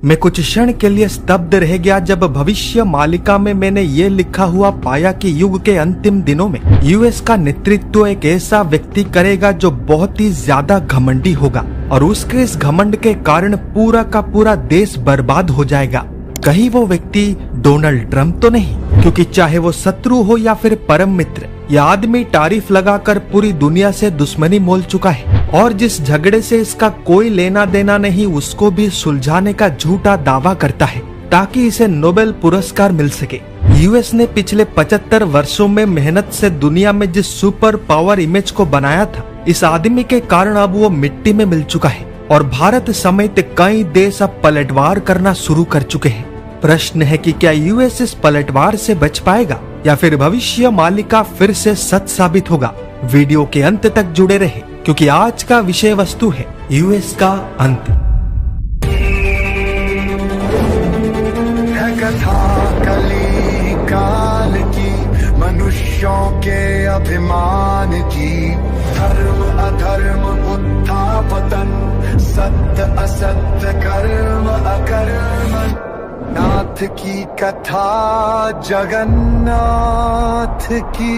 मैं कुछ क्षण के लिए स्तब्ध रह गया जब भविष्य मालिका में मैंने ये लिखा हुआ पाया कि युग के अंतिम दिनों में यूएस का नेतृत्व एक ऐसा व्यक्ति करेगा जो बहुत ही ज्यादा घमंडी होगा और उसके इस घमंड के कारण पूरा का पूरा देश बर्बाद हो जाएगा। कहीं वो व्यक्ति डोनाल्ड ट्रंप तो नहीं, क्योंकि चाहे वो शत्रु हो या फिर परम मित्र, यह आदमी तारीफ लगाकर पूरी दुनिया से दुश्मनी मोल चुका है और जिस झगड़े से इसका कोई लेना देना नहीं उसको भी सुलझाने का झूठा दावा करता है ताकि इसे नोबेल पुरस्कार मिल सके। यूएस ने पिछले 75 वर्षों में मेहनत से दुनिया में जिस सुपर पावर इमेज को बनाया था, इस आदमी के कारण अब वो मिट्टी में मिल चुका है और भारत समेत कई देश अब पलटवार करना शुरू कर चुके हैं। प्रश्न है कि क्या यूएस इस पलटवार से बच पाएगा या फिर भविष्य मालिका फिर से सच साबित होगा। वीडियो के अंत तक जुड़े रहे क्योंकि आज का विषय वस्तु है यूएस का अंत। कथा कली काल की, मनुष्यों के अभिमान की, धर्म अधर्म उत्थान, सत्य असत्य कर्म अकर्म, नाथ की कथा जगन्नाथ की।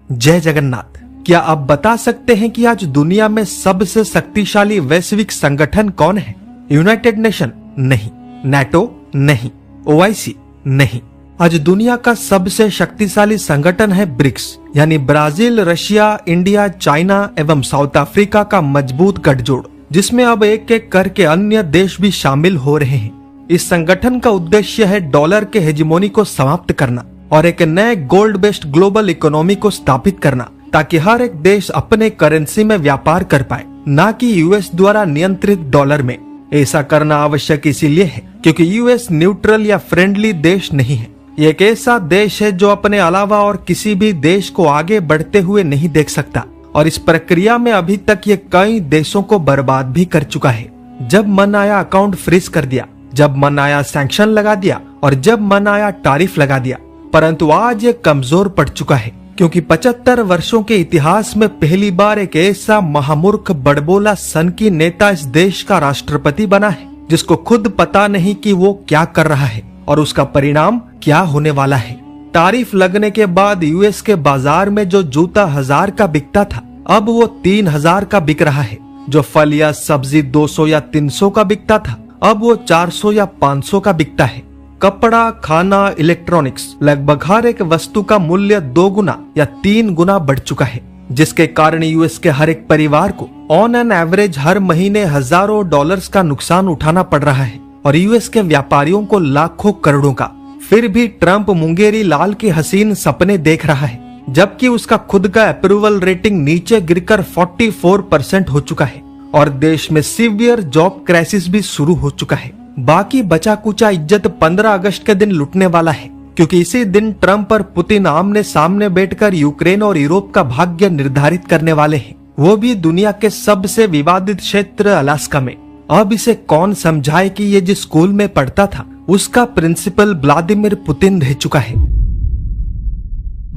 जय जगन्नाथ। क्या आप बता सकते हैं कि आज दुनिया में सबसे शक्तिशाली वैश्विक संगठन कौन है? यूनाइटेड नेशन नहीं, नाटो नहीं, ओआईसी नहीं। आज दुनिया का सबसे शक्तिशाली संगठन है ब्रिक्स, यानी ब्राजील, रशिया, इंडिया, चाइना एवं साउथ अफ्रीका का मजबूत गठजोड़, जिसमें अब एक एक करके अन्य देश भी शामिल हो रहे हैं। इस संगठन का उद्देश्य है डॉलर के हेजिमोनी को समाप्त करना और एक नए गोल्ड बेस्ड ग्लोबल इकोनॉमी को स्थापित करना, ताकि हर एक देश अपने करेंसी में व्यापार कर पाए, न कि यूएस द्वारा नियंत्रित डॉलर में। ऐसा करना आवश्यक इसीलिए है क्योंकि यूएस न्यूट्रल या फ्रेंडली देश नहीं है। ये एक ऐसा देश है जो अपने अलावा और किसी भी देश को आगे बढ़ते हुए नहीं देख सकता और इस प्रक्रिया में अभी तक ये कई देशों को बर्बाद भी कर चुका है। जब मन आया अकाउंट फ्रीज कर दिया, जब मन आया सैंक्शन लगा दिया और जब मन आया टैरिफ लगा दिया। परंतु आज ये कमजोर पड़ चुका है क्योंकि 75 वर्षों के इतिहास में पहली बार एक ऐसा महामूर्ख बड़बोला सनकी नेता इस देश का राष्ट्रपति बना है जिसको खुद पता नहीं कि वो क्या कर रहा है और उसका परिणाम क्या होने वाला है। तारीफ लगने के बाद यूएस के बाजार में जो जूता 1000 का बिकता था, अब वो 3000 का बिक रहा है। जो फल या सब्जी 200 या 300 का बिकता था, अब वो 400 या 500 का बिकता है। कपड़ा, खाना, इलेक्ट्रॉनिक्स, लगभग हर एक वस्तु का मूल्य 2 गुना या 3 गुना बढ़ चुका है, जिसके कारण यूएस के हर एक परिवार को ऑन एन एवरेज हर महीने हजारों डॉलर्स का नुकसान उठाना पड़ रहा है और यूएस के व्यापारियों को लाखों करोड़ों का। फिर भी ट्रंप मुंगेरी लाल के हसीन सपने देख रहा है, जबकि उसका खुद का अप्रूवल रेटिंग नीचे गिरकर 44% हो चुका है और देश में सीवियर जॉब क्राइसिस भी शुरू हो चुका है। बाकी बचा कुचा इज्जत 15 अगस्त के दिन लुटने वाला है क्योंकि इसी दिन ट्रंप और पुतिन आमने सामने बैठकर यूक्रेन और यूरोप का भाग्य निर्धारित करने वाले हैं, वो भी दुनिया के सबसे विवादित क्षेत्र अलास्का में। अब इसे कौन समझाए कि ये जिस स्कूल में पढ़ता था उसका प्रिंसिपल व्लादिमीर पुतिन रह चुका है।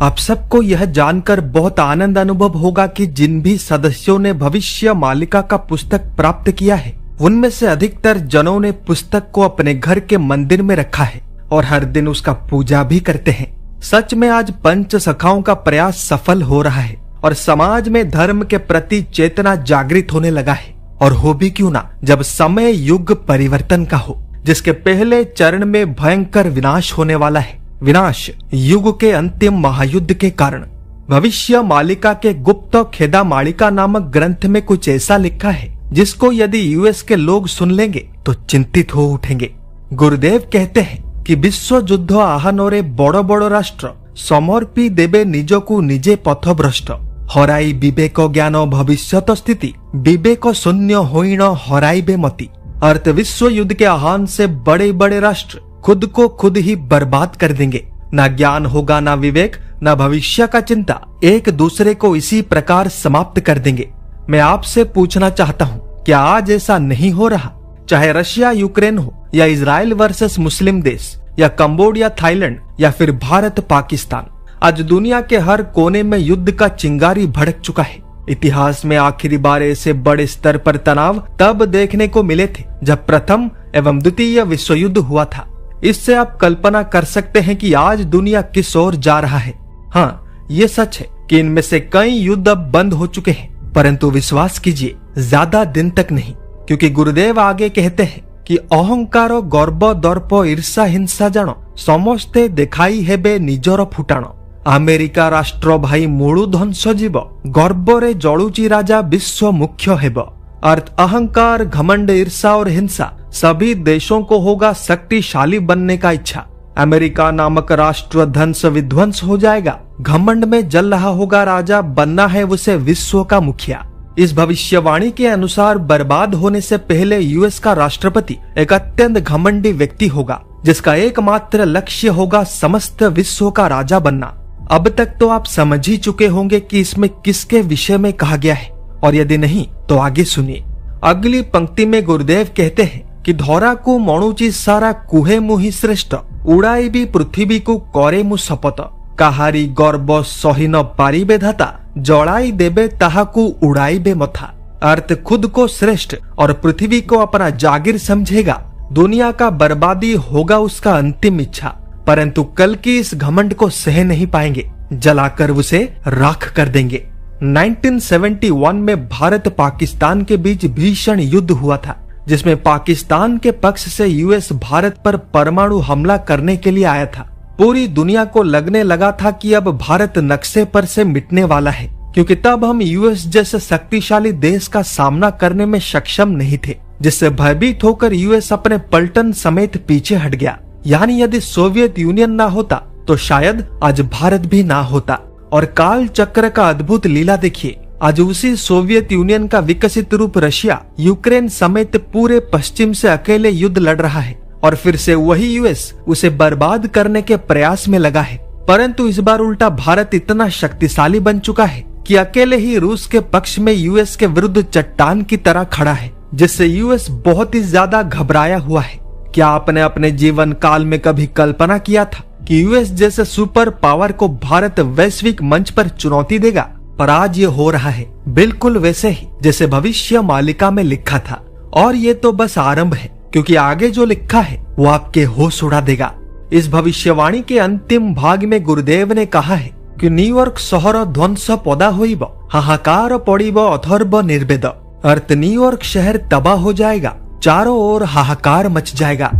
आप सबको यह जानकर बहुत आनंद अनुभव होगा कि जिन भी सदस्यों ने भविष्य मालिका का पुस्तक प्राप्त किया है, उनमें से अधिकतर जनों ने पुस्तक को अपने घर के मंदिर में रखा है और हर दिन उसका पूजा भी करते हैं। सच में आज पंच सखाओं का प्रयास सफल हो रहा है और समाज में धर्म के प्रति चेतना जागृत होने लगा है। और हो भी क्यों ना, जब समय युग परिवर्तन का हो, जिसके पहले चरण में भयंकर विनाश होने वाला है। विनाश युग के अंतिम महायुद्ध के कारण। भविष्य मालिका के गुप्त खेदा मालिका नामक ग्रंथ में कुछ ऐसा लिखा है जिसको यदि यूएस के लोग सुन लेंगे तो चिंतित हो उठेंगे। गुरुदेव कहते हैं कि विश्व युद्ध आहानोरे बड़ बड़ राष्ट्र समर्पी देबे निजकु निजे पथभ्रष्ट, हराई विवेक ज्ञान भविष्यत स्थिति, विवेक शून्य होइण हराइबे मति। अर्थ विश्व युद्ध के आह्वान से बड़े बड़े राष्ट्र खुद को खुद ही बर्बाद कर देंगे। ना ज्ञान होगा, ना विवेक, ना भविष्य का चिंता, एक दूसरे को इसी प्रकार समाप्त कर देंगे। मैं आपसे पूछना चाहता हूँ, क्या आज ऐसा नहीं हो रहा? चाहे रशिया यूक्रेन हो या इजराइल वर्सेस मुस्लिम देश या कंबोडिया थाईलैंड या फिर भारत पाकिस्तान। आज दुनिया के हर कोने में युद्ध का चिंगारी भड़क चुका है। इतिहास में आखिरी बार ऐसे बड़े स्तर पर तनाव तब देखने को मिले थे जब प्रथम एवं द्वितीय विश्व युद्ध हुआ था। इससे आप कल्पना कर सकते हैं कि आज दुनिया किस ओर जा रहा है। हाँ, ये सच है कि इनमें से कई युद्ध अब बंद हो चुके हैं, परंतु विश्वास कीजिए ज्यादा दिन तक नहीं, क्योंकि गुरुदेव आगे कहते हैं कि अहंकार गर्व दर्प ईर्षा हिंसा जानो समस्ते देखाई हेबे निजर फुटाण। अमेरिका राष्ट्र भाई मूळु ध्वंस जीव गर्वरे जळुची राजा विश्व मुख्य हेब। अर्थ अहंकार घमंड ईर्षा और हिंसा सभी देशों को होगा शक्तिशाली बनने का इच्छा। अमेरिका नामक राष्ट्र ध्वंस विध्वंस हो जाएगा। घमंड में जल रहा होगा राजा, बनना है उसे विश्व का मुखिया। इस भविष्यवाणी के अनुसार बर्बाद होने से पहले यूएस का राष्ट्रपति एक अत्यंत घमंडी व्यक्ति होगा जिसका एकमात्र लक्ष्य होगा समस्त विश्व का राजा बनना। अब तक तो आप समझ ही चुके होंगे कि इसमें किसके विषय में कहा गया है, और यदि नहीं तो आगे सुनिए। अगली पंक्ति में गुरुदेव कहते हैं कि धरा को मणुची सारा कुहे मुहि श्रेष्ठ उड़ाई भी पृथ्वी को करे मु शपथ। काहारी गर्व सही न पारिबे धाता जड़ाई देबे ताहाकू उड़ाईबे मथा। अर्थ खुद को श्रेष्ठ और पृथ्वी को अपना जागीर समझेगा। दुनिया का बर्बादी होगा उसका अंतिम इच्छा, परंतु कल की इस घमंड को सह नहीं पाएंगे, जलाकर उसे राख कर देंगे। 1971 में भारत पाकिस्तान के बीच भीषण युद्ध हुआ था, जिसमें पाकिस्तान के पक्ष से यूएस भारत पर परमाणु हमला करने के लिए आया था। पूरी दुनिया को लगने लगा था कि अब भारत नक्शे पर से मिटने वाला है, क्योंकि तब हम यूएस जैसे शक्तिशाली देश का सामना करने में सक्षम नहीं थे, जिससे भयभीत होकर यूएस अपने पलटन समेत पीछे हट गया। यानी यदि सोवियत यूनियन ना होता तो शायद आज भारत भी ना होता। और काल चक्र का अद्भुत लीला देखिए, आज उसी सोवियत यूनियन का विकसित रूप रशिया यूक्रेन समेत पूरे पश्चिम से अकेले युद्ध लड़ रहा है, और फिर से वही यूएस उसे बर्बाद करने के प्रयास में लगा है। परंतु इस बार उल्टा भारत इतना शक्तिशाली बन चुका है कि अकेले ही रूस के पक्ष में यूएस के विरुद्ध चट्टान की तरह खड़ा है, जिससे यूएस बहुत ही ज्यादा घबराया हुआ है। क्या आपने अपने जीवन काल में कभी कल्पना किया था कि यूएस जैसे सुपर पावर को भारत वैश्विक मंच पर चुनौती देगा? पर आज ये हो रहा है बिल्कुल वैसे ही जैसे भविष्य मालिका में लिखा था। और ये तो बस आरंभ है, क्योंकि आगे जो लिखा है वो आपके होश उड़ा देगा। इस भविष्यवाणी के अंतिम भाग में गुरुदेव ने कहा है कि न्यूयॉर्क शहर ध्वंस पदा होइब, हाहाकार पड़िब अथर्व निर्वेद। अर्थ न्यूयॉर्क शहर तबाह हो जाएगा, चारों ओर हाहाकार मच जाएगा।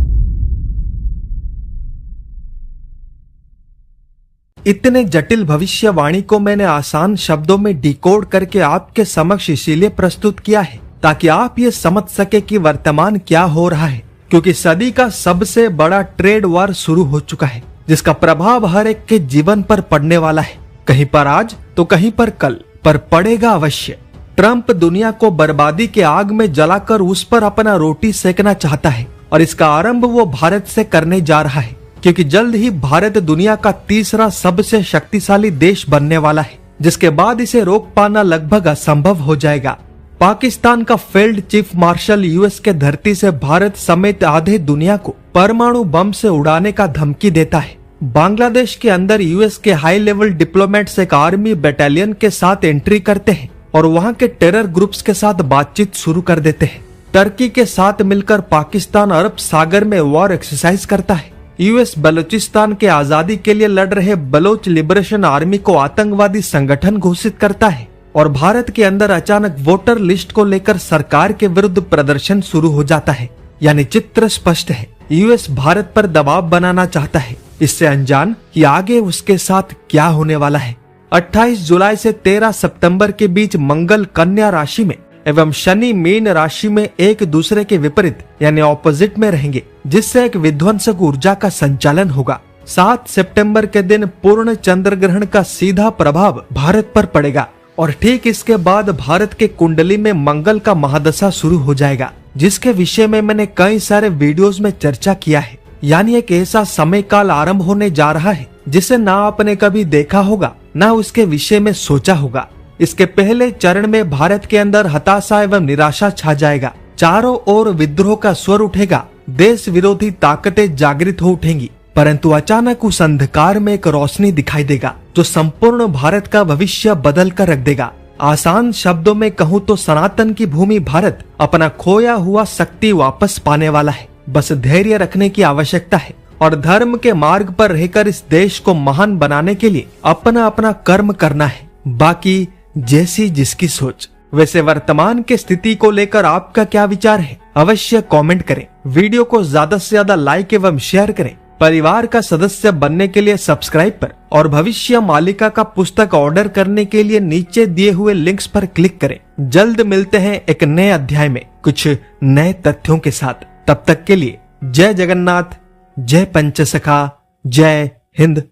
इतने जटिल भविष्यवाणी को मैंने आसान शब्दों में डिकोड करके आपके समक्ष इसीलिए प्रस्तुत किया है ताकि आप ये समझ सके कि वर्तमान क्या हो रहा है, क्योंकि सदी का सबसे बड़ा ट्रेड वॉर शुरू हो चुका है, जिसका प्रभाव हर एक के जीवन पर पड़ने वाला है। कहीं पर आज तो कहीं पर कल, पर पड़ेगा अवश्य। ट्रंप दुनिया को बर्बादी के आग में जलाकर उस पर अपना रोटी सेकना चाहता है, और इसका आरंभ वो भारत से करने जा रहा है, क्योंकि जल्द ही भारत दुनिया का तीसरा सबसे शक्तिशाली देश बनने वाला है, जिसके बाद इसे रोक पाना लगभग असंभव हो जाएगा। पाकिस्तान का फील्ड चीफ मार्शल यूएस के धरती से भारत समेत आधे दुनिया को परमाणु बम से उड़ाने का धमकी देता है। बांग्लादेश के अंदर यूएस के हाई लेवल डिप्लोमेट्स एक आर्मी बटालियन के साथ एंट्री करते हैं और वहां के टेरर ग्रुप्स के साथ बातचीत शुरू कर देते हैं। टर्की के साथ मिलकर पाकिस्तान अरब सागर में वॉर एक्सरसाइज करता है। यूएस बलूचिस्तान के आजादी के लिए लड़ रहे बलोच लिबरेशन आर्मी को आतंकवादी संगठन घोषित करता है, और भारत के अंदर अचानक वोटर लिस्ट को लेकर सरकार के विरुद्ध प्रदर्शन शुरू हो जाता है। यानी चित्र स्पष्ट है, यूएस भारत पर दबाव बनाना चाहता है, इससे अनजान कि आगे उसके साथ क्या होने वाला है। 28 जुलाई से 13 सितंबर के बीच मंगल कन्या राशि में एवं शनि मीन राशि में एक दूसरे के विपरीत यानी ऑपोजिट में रहेंगे, जिससे एक विध्वंसक ऊर्जा का संचालन होगा। 7 सितंबर के दिन पूर्ण चंद्र ग्रहण का सीधा प्रभाव भारत पर पड़ेगा, और ठीक इसके बाद भारत के कुंडली में मंगल का महादशा शुरू हो जाएगा, जिसके विषय में मैंने कई सारे वीडियोस में चर्चा किया है। यानी एक ऐसा समय काल आरंभ होने जा रहा है जिसे ना आपने कभी देखा होगा, ना उसके विषय में सोचा होगा। इसके पहले चरण में भारत के अंदर हताशा एवं निराशा छा जाएगा, चारों ओर विद्रोह का स्वर उठेगा, देश विरोधी ताकतें जागृत हो उठेंगी, परंतु अचानक उस अंधकार में एक रोशनी दिखाई देगा जो संपूर्ण भारत का भविष्य बदल कर रख देगा। आसान शब्दों में कहूँ तो सनातन की भूमि भारत अपना खोया हुआ शक्ति वापस पाने वाला है। बस धैर्य रखने की आवश्यकता है और धर्म के मार्ग पर रहकर इस देश को महान बनाने के लिए अपना अपना कर्म करना है। बाकी जैसी जिसकी सोच। वैसे वर्तमान के स्थिति को लेकर आपका क्या विचार है, अवश्य कमेंट करें। वीडियो को ज्यादा से ज्यादा लाइक एवं शेयर करें। परिवार का सदस्य बनने के लिए सब्सक्राइब पर और भविष्य मालिका का पुस्तक ऑर्डर करने के लिए नीचे दिए हुए लिंक्स पर क्लिक करें। जल्द मिलते हैं एक नए अध्याय में कुछ नए तथ्यों के साथ। तब तक के लिए जय जगन्नाथ, जय पंचसखा, जय हिंद।